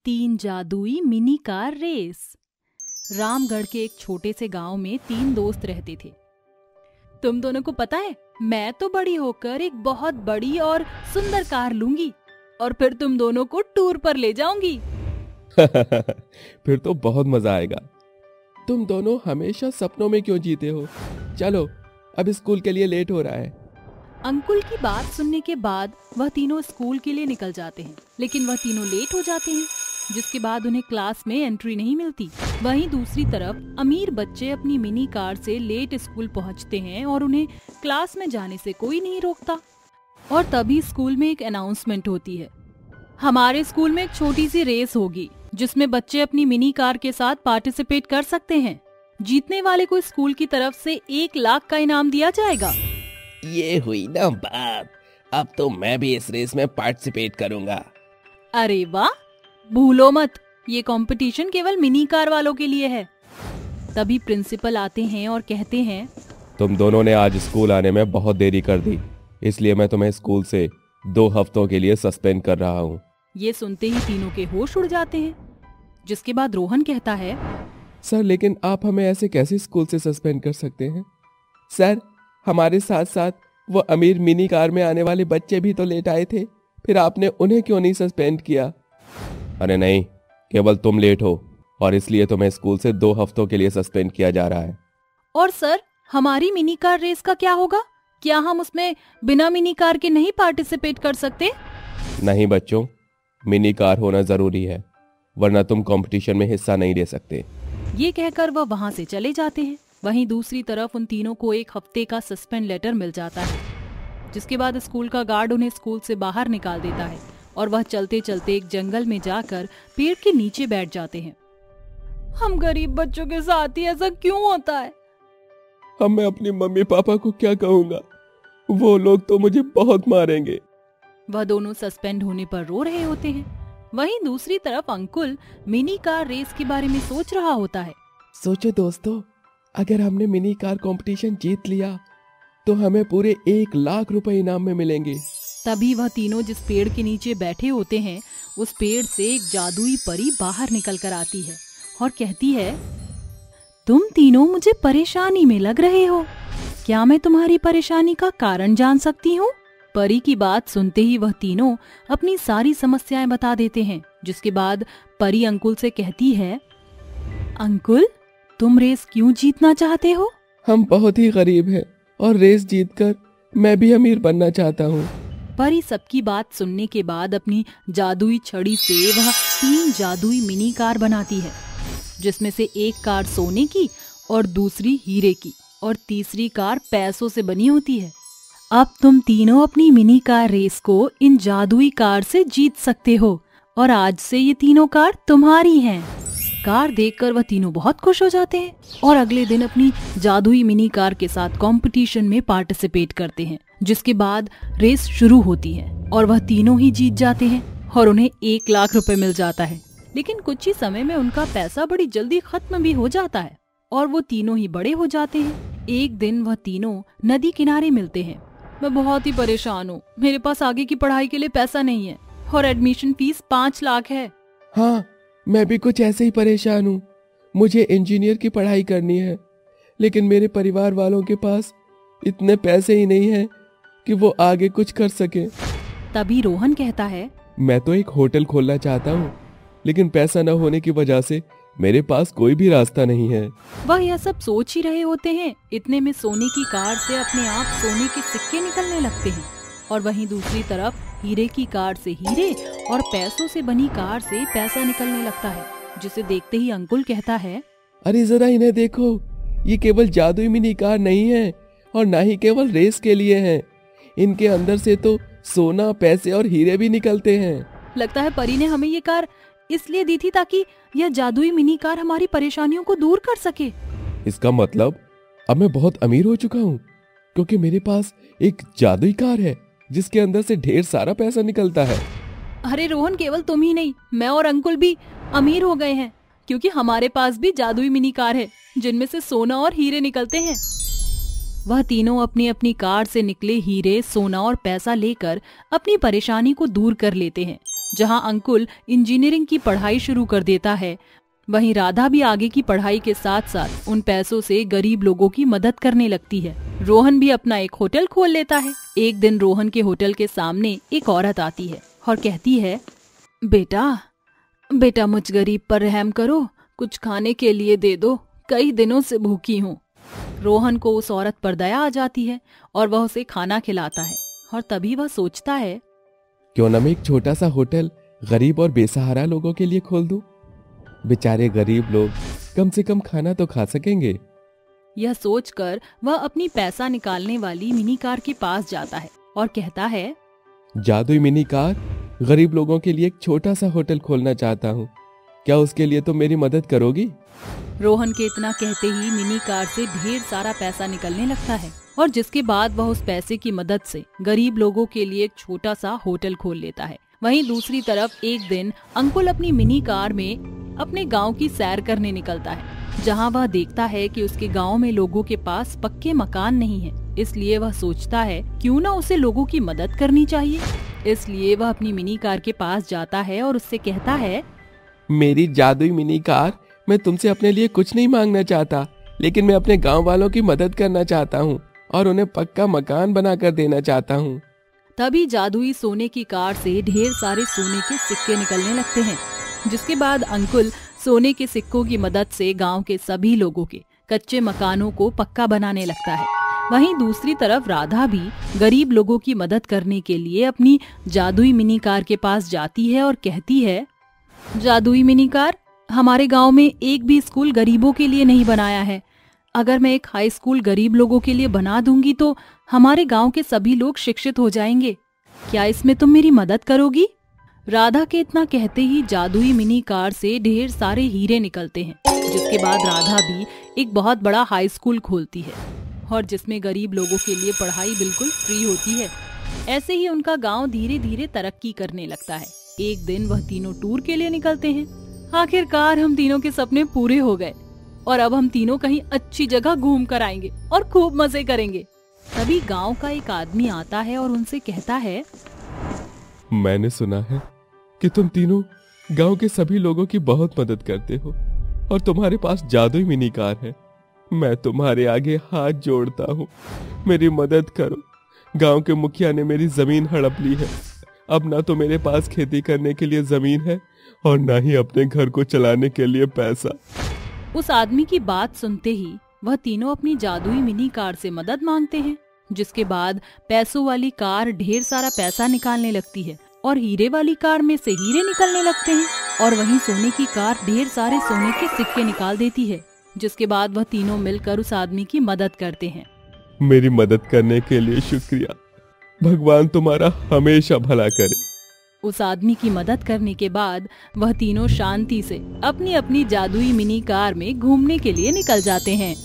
तीन जादुई mini car race. Ramgarh के एक छोटे से गांव में तीन दोस्त रहते थे। तुम दोनों को पता है, मैं तो बड़ी होकर एक बहुत बड़ी और सुंदर कार लूंगी और फिर तुम दोनों को टूर पर ले जाऊंगी। फिर तो बहुत मजा आएगा। तुम दोनों हमेशा सपनों में क्यों जीते हो? चलो, अब स्कूल के लिए लेट हो रहा है। अंकुल की बात सुनने के बाद वह तीनों स्कूल के लिए निकल जाते हैं, लेकिन वह तीनों लेट हो जाते हैं, जिसके बाद उन्हें क्लास में एंट्री नहीं मिलती। वहीं दूसरी तरफ अमीर बच्चे अपनी मिनी कार से लेट स्कूल पहुंचते हैं और उन्हें क्लास में जाने से कोई नहीं रोकता। और तभी स्कूल में एक अनाउंसमेंट होती है, हमारे स्कूल में एक छोटी सी रेस होगी जिसमें बच्चे अपनी मिनी कार के साथ पार्टिसिपेट कर सकते हैं। जीतने वाले को स्कूल की तरफ से 1 लाख का इनाम दिया जाएगा। ये हुई ना बात, अब तो मैं भी इस रेस में पार्टिसिपेट करूंगा। अरे वाह, भूलो मत, ये कंपटीशन केवल मिनी कार वालों के लिए है। तभी प्रिंसिपल आते हैं और कहते हैं, तुम दोनों ने आज स्कूल आने में बहुत देरी कर दी, इसलिए मैं तुम्हें स्कूल से 2 हफ्तों के लिए सस्पेंड कर रहा हूँ। ये सुनते ही तीनों के होश उड़ जाते हैं, जिसके बाद रोहन कहता है, सर लेकिन आप हमें ऐसे कैसे स्कूल से सस्पेंड कर सकते हैं? सर, हमारे साथ साथ वो अमीर मिनी कार में आने वाले बच्चे भी तो लेट आए थे, फिर आपने उन्हें क्यों नहीं सस्पेंड किया? अरे नहीं, केवल तुम लेट हो और इसलिए तुम्हें स्कूल से 2 हफ्तों के लिए सस्पेंड किया जा रहा है। और सर, हमारी मिनी कार रेस का क्या होगा? क्या हम उसमें बिना मिनी कार के नहीं पार्टिसिपेट कर सकते? नहीं बच्चों, मिनी कार होना जरूरी है, वरना तुम कंपटीशन में हिस्सा नहीं ले सकते। ये कहकर वह वहाँ से चले जाते हैं। वहीं दूसरी तरफ उन तीनों को 1 हफ्ते का सस्पेंड लेटर मिल जाता है, जिसके बाद स्कूल का गार्ड उन्हें स्कूल से बाहर निकाल देता है और वह चलते चलते एक जंगल में जाकर पेड़ के नीचे बैठ जाते हैं। हम गरीब बच्चों के साथ ही ऐसा क्यों होता है? अब मैं अपनी मम्मी पापा को क्या कहूँगा? वो लोग तो मुझे बहुत मारेंगे। वह दोनों सस्पेंड होने पर रो रहे होते हैं। वहीं दूसरी तरफ अंकुल मिनी कार रेस के बारे में सोच रहा होता है। सोचो दोस्तों, अगर हमने मिनी कार कंपटीशन जीत लिया तो हमें पूरे 1 लाख रुपए इनाम में मिलेंगे। तभी वह तीनों जिस पेड़ के नीचे बैठे होते हैं, उस पेड़ से एक जादुई परी बाहर निकल कर आती है और कहती है, तुम तीनों मुझे परेशानी में लग रहे हो, क्या मैं तुम्हारी परेशानी का कारण जान सकती हूँ? परी की बात सुनते ही वह तीनों अपनी सारी समस्याएं बता देते हैं, जिसके बाद परी अंकुल से कहती है, अंकुल, तुम रेस क्यों जीतना चाहते हो? हम बहुत ही गरीब हैं और रेस जीतकर मैं भी अमीर बनना चाहता हूँ। परी सबकी बात सुनने के बाद अपनी जादुई छड़ी से वह 3 जादुई मिनी कार बनाती है, जिसमें से एक कार सोने की और दूसरी हीरे की और तीसरी कार पैसों से बनी होती है। अब तुम तीनों अपनी मिनी कार रेस को इन जादुई कार से जीत सकते हो और आज से ये तीनों कार तुम्हारी हैं। कार देखकर वह तीनों बहुत खुश हो जाते हैं और अगले दिन अपनी जादुई मिनी कार के साथ कंपटीशन में पार्टिसिपेट करते हैं, जिसके बाद रेस शुरू होती है और वह तीनों ही जीत जाते हैं और उन्हें 1 लाख रुपए मिल जाता है। लेकिन कुछ ही समय में उनका पैसा बड़ी जल्दी खत्म भी हो जाता है और वो तीनों ही बड़े हो जाते हैं। एक दिन वह तीनों नदी किनारे मिलते हैं। मैं बहुत ही परेशान हूँ, मेरे पास आगे की पढ़ाई के लिए पैसा नहीं है और एडमिशन फीस 5 लाख है। हाँ, मैं भी कुछ ऐसे ही परेशान हूँ। मुझे इंजीनियर की पढ़ाई करनी है, लेकिन मेरे परिवार वालों के पास इतने पैसे ही नहीं हैं कि वो आगे कुछ कर सके। तभी रोहन कहता है, मैं तो एक होटल खोलना चाहता हूँ, लेकिन पैसा न होने की वजह से मेरे पास कोई भी रास्ता नहीं है। वह यह सब सोच ही रहे होते हैं, इतने में सोने की कार से अपने आप सोने के सिक्के निकलने लगते हैं और वहीं दूसरी तरफ हीरे की कार से हीरे और पैसों से बनी कार से पैसा निकलने लगता है, जिसे देखते ही अंकुल कहता है, अरे जरा इन्हें देखो, ये केवल जादुई मिनी कार नहीं है और ना ही केवल रेस के लिए है, इनके अंदर से तो सोना, पैसे और हीरे भी निकलते हैं। लगता है परी ने हमें ये कार इसलिए दी थी ताकि यह जादुई मिनी कार हमारी परेशानियों को दूर कर सके। इसका मतलब अब मैं बहुत अमीर हो चुका हूँ, क्योंकि मेरे पास एक जादुई कार है जिसके अंदर से ढेर सारा पैसा निकलता है। अरे रोहन, केवल तुम ही नहीं, मैं और अंकुल भी अमीर हो गए हैं, क्योंकि हमारे पास भी जादुई मिनी कार है जिनमें से सोना और हीरे निकलते हैं। वह तीनों अपनी अपनी कार से निकले हीरे, सोना और पैसा लेकर अपनी परेशानी को दूर कर लेते हैं जहां अंकुल इंजीनियरिंग की पढ़ाई शुरू कर देता है, वहीं राधा भी आगे की पढ़ाई के साथ साथ उन पैसों से गरीब लोगों की मदद करने लगती है। रोहन भी अपना एक होटल खोल लेता है। एक दिन रोहन के होटल के सामने एक औरत आती है और कहती है, बेटा मुझ गरीब पर रहम करो, कुछ खाने के लिए दे दो, कई दिनों से भूखी हूँ। रोहन को उस औरत पर दया आ जाती है और वह उसे खाना खिलाता है और तभी वह सोचता है, क्यों न मैं एक छोटा सा होटल गरीब और बेसहारा लोगों के लिए खोल दूं? बेचारे गरीब लोग कम से कम खाना तो खा सकेंगे। यह सोचकर वह अपनी पैसा निकालने वाली मिनी कार के पास जाता है और कहता है, जादुई मिनी कार, गरीब लोगों के लिए एक छोटा सा होटल खोलना चाहता हूँ, क्या उसके लिए तुम मेरी मदद करोगी? रोहन के इतना कहते ही मिनी कार से ढेर सारा पैसा निकलने लगता है और जिसके बाद वह उस पैसे की मदद से गरीब लोगों के लिए एक छोटा सा होटल खोल लेता है। वहीं दूसरी तरफ एक दिन अंकुल अपनी मिनी कार में अपने गांव की सैर करने निकलता है, जहां वह देखता है कि उसके गांव में लोगों के पास पक्के मकान नहीं है। इसलिए वह सोचता है क्यों ना उसे लोगों की मदद करनी चाहिए। इसलिए वह अपनी मिनी कार के पास जाता है और उससे कहता है, मेरी जादुई मिनी कार, मैं तुमसे अपने लिए कुछ नहीं मांगना चाहता, लेकिन मैं अपने गांव वालों की मदद करना चाहता हूँ और उन्हें पक्का मकान बनाकर देना चाहता हूँ। तभी जादुई सोने की कार से ढेर सारे सोने के सिक्के निकलने लगते हैं, जिसके बाद अंकुल सोने के सिक्कों की मदद से गांव के सभी लोगों के कच्चे मकानों को पक्का बनाने लगता है। वहीं दूसरी तरफ राधा भी गरीब लोगों की मदद करने के लिए अपनी जादुई मिनी कार के पास जाती है और कहती है, जादुई मिनी कार, हमारे गांव में एक भी स्कूल गरीबों के लिए नहीं बनाया है। अगर मैं एक हाई स्कूल गरीब लोगों के लिए बना दूंगी तो हमारे गांव के सभी लोग शिक्षित हो जाएंगे। क्या इसमें तुम मेरी मदद करोगी? राधा के इतना कहते ही जादुई मिनी कार से ढेर सारे हीरे निकलते हैं, जिसके बाद राधा भी एक बहुत बड़ा हाई स्कूल खोलती है और जिसमें गरीब लोगों के लिए पढ़ाई बिल्कुल फ्री होती है। ऐसे ही उनका गांव धीरे धीरे तरक्की करने लगता है। एक दिन वह तीनों टूर के लिए निकलते हैं। आखिरकार हम तीनों के सपने पूरे हो गए और अब हम तीनों कहीं अच्छी जगह घूम कर आएंगे और खूब मजे करेंगे। तभी गांव का एक आदमी आता है और उनसे कहता है, मैंने सुना है कि तुम तीनों गांव के सभी लोगों की बहुत मदद करते हो और तुम्हारे पास जादुई मिनी कार है। मैं तुम्हारे आगे हाथ जोड़ता हूँ, मेरी मदद करो। गांव के मुखिया ने मेरी जमीन हड़प ली है। अब ना तो मेरे पास खेती करने के लिए जमीन है और ना ही अपने घर को चलाने के लिए पैसा। उस आदमी की बात सुनते ही वह तीनों अपनी जादुई मिनी कार से मदद मांगते हैं, जिसके बाद पैसों वाली कार ढेर सारा पैसा निकालने लगती है और हीरे वाली कार में से हीरे निकलने लगते हैं और वहीं सोने की कार ढेर सारे सोने के सिक्के निकाल देती है, जिसके बाद वह तीनों मिलकर उस आदमी की मदद करते हैं। मेरी मदद करने के लिए शुक्रिया, भगवान तुम्हारा हमेशा भला करे। उस आदमी की मदद करने के बाद वह तीनों शांति से अपनी अपनी जादुई मिनी कार में घूमने के लिए निकल जाते हैं।